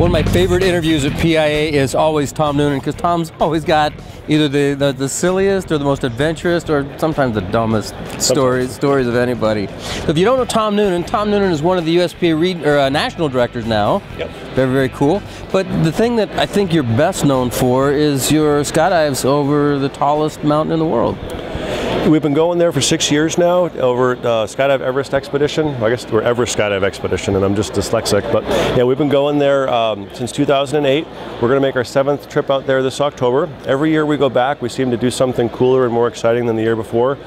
One of my favorite interviews at PIA is always Tom Noonan, because Tom's always got either the silliest or the most adventurous or sometimes the dumbest stories of anybody. So if you don't know Tom Noonan is one of the USPA national directors now. Yep. Very, very cool. But the thing that I think you're best known for is your skydives over the tallest mountain in the world. We've been going there for 6 years now, over Skydive Everest Expedition. I guess we're Everest Skydive Expedition, and I'm just dyslexic. But yeah, we've been going there since 2008. We're going to make our 7th trip out there this October. Every year we go back, we seem to do something cooler and more exciting than the year before.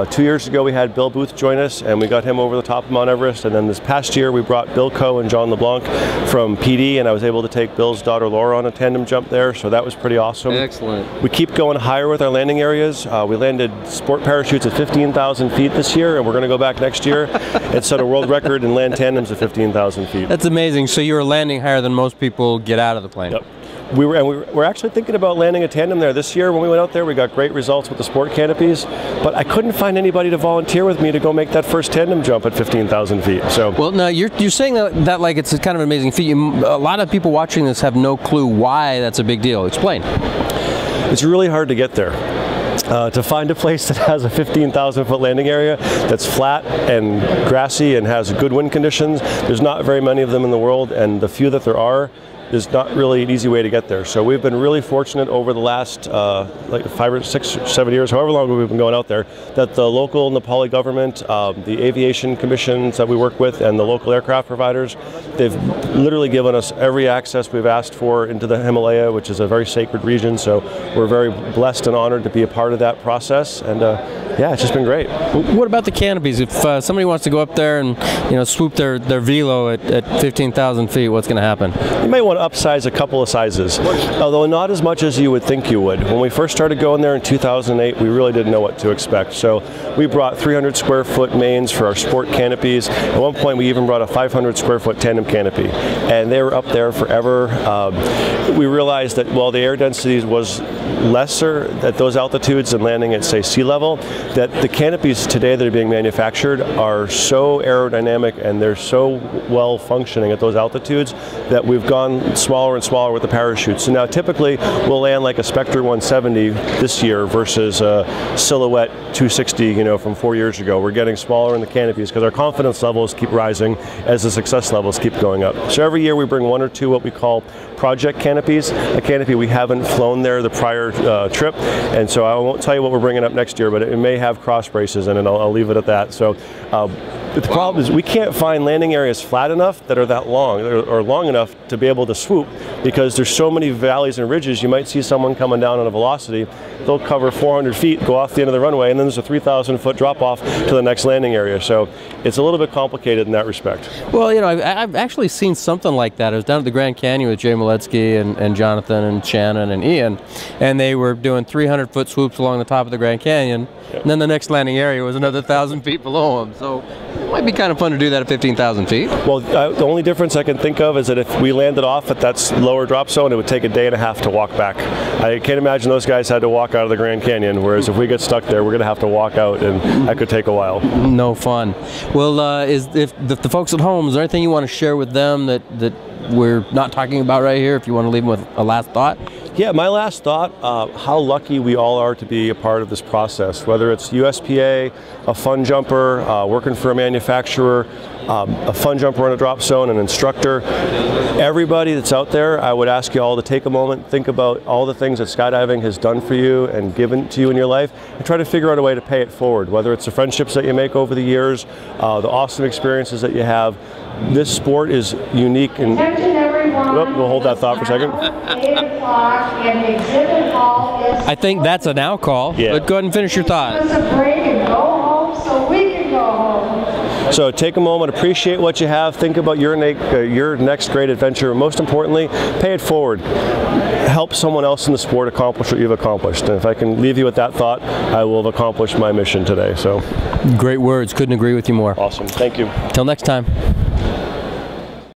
2 years ago we had Bill Booth join us, and we got him over the top of Mount Everest. And then this past year we brought Bill Coe and John LeBlanc from PD, and I was able to take Bill's daughter Laura on a tandem jump there, so that was pretty awesome. Excellent. We keep going higher with our landing areas. We landed sport parachutes at 15,000 feet this year, and we're going to go back next year and set a world record and land tandems at 15,000 feet. That's amazing. So you were landing higher than most people get out of the plane. Yep. We're actually thinking about landing a tandem there this year. When we went out there, we got great results with the sport canopies, but I couldn't find anybody to volunteer with me to go make that first tandem jump at 15,000 feet. So, well, now you're saying that like it's kind of an amazing feat. A lot of people watching this have no clue why that's a big deal. Explain. It's really hard to get there. To find a place that has a 15,000 foot landing area that's flat and grassy and has good wind conditions, there's not very many of them in the world, and the few that there are, there's not really an easy way to get there. So we've been really fortunate over the last like 5 or 6 or 7 years, however long we've been going out there, that the local Nepali government, the aviation commissions that we work with, and the local aircraft providers, they've literally given us every access we've asked for into the Himalaya, which is a very sacred region. So we're very blessed and honored to be a part of that process. And yeah, it's just been great. What about the canopies? If somebody wants to go up there and swoop their velo at 15,000 feet, what's going to happen? You may want to upsize a couple of sizes, although not as much as you would think you would. When we first started going there in 2008, we really didn't know what to expect. So we brought 300 square foot mains for our sport canopies. At one point, we even brought a 500 square foot tandem canopy, and they were up there forever. We realized that while the air density was lesser at those altitudes than landing at, say, sea level, that the canopies today that are being manufactured are so aerodynamic and they're so well functioning at those altitudes that we've gone smaller and smaller with the parachutes. So now typically we'll land like a Spectre 170 this year versus a Silhouette 260, from 4 years ago. We're getting smaller in the canopies because our confidence levels keep rising as the success levels keep going up. So every year we bring 1 or 2 what we call project canopies, a canopy we haven't flown there the prior trip, and so I won't tell you what we're bringing up next year, but it may have cross braces in it. I'll leave it at that. So the problem is we can't find landing areas flat enough that are that long or long enough to be able to swoop, because there's so many valleys and ridges. You might see someone coming down on a velocity, they'll cover 400 feet, go off the end of the runway, and then there's a 3,000 foot drop off to the next landing area. So it's a little bit complicated in that respect. Well, I've actually seen something like that. I was down at the Grand Canyon with Jay Moletsky and Jonathan and Shannon and Ian, and they were doing 300 foot swoops along the top of the Grand Canyon. Yep. And then the next landing area was another 1,000 feet below them. So it might be kind of fun to do that at 15,000 feet. Well, the only difference I can think of is that if we landed off at that lower drop zone, it would take a day and a half to walk back. I can't imagine those guys had to walk out of the Grand Canyon, whereas if we get stuck there, we're going to have to walk out, and that could take a while. No fun. Well, if the folks at home, is there anything you want to share with them that we're not talking about right here, if you want to leave them with a last thought? Yeah, my last thought, how lucky we all are to be a part of this process, whether it's USPA, a fun jumper, working for a manufacturer, a fun jumper in a drop zone, an instructor. Everybody that's out there, I would ask you all to take a moment, think about all the things that skydiving has done for you and given to you in your life, and try to figure out a way to pay it forward, whether it's the friendships that you make over the years, the awesome experiences that you have. This sport is unique, and we'll hold that thought for a second. 8 o'clock and the exhibit hall is... I think that's a now call, yeah. But go ahead and finish your thought. Give us a break and go home so we can go home. So take a moment, appreciate what you have, think about your next great adventure. Most importantly, pay it forward. Help someone else in the sport accomplish what you've accomplished. And if I can leave you with that thought, I will have accomplished my mission today. So, great words. Couldn't agree with you more. Awesome. Thank you. Till next time.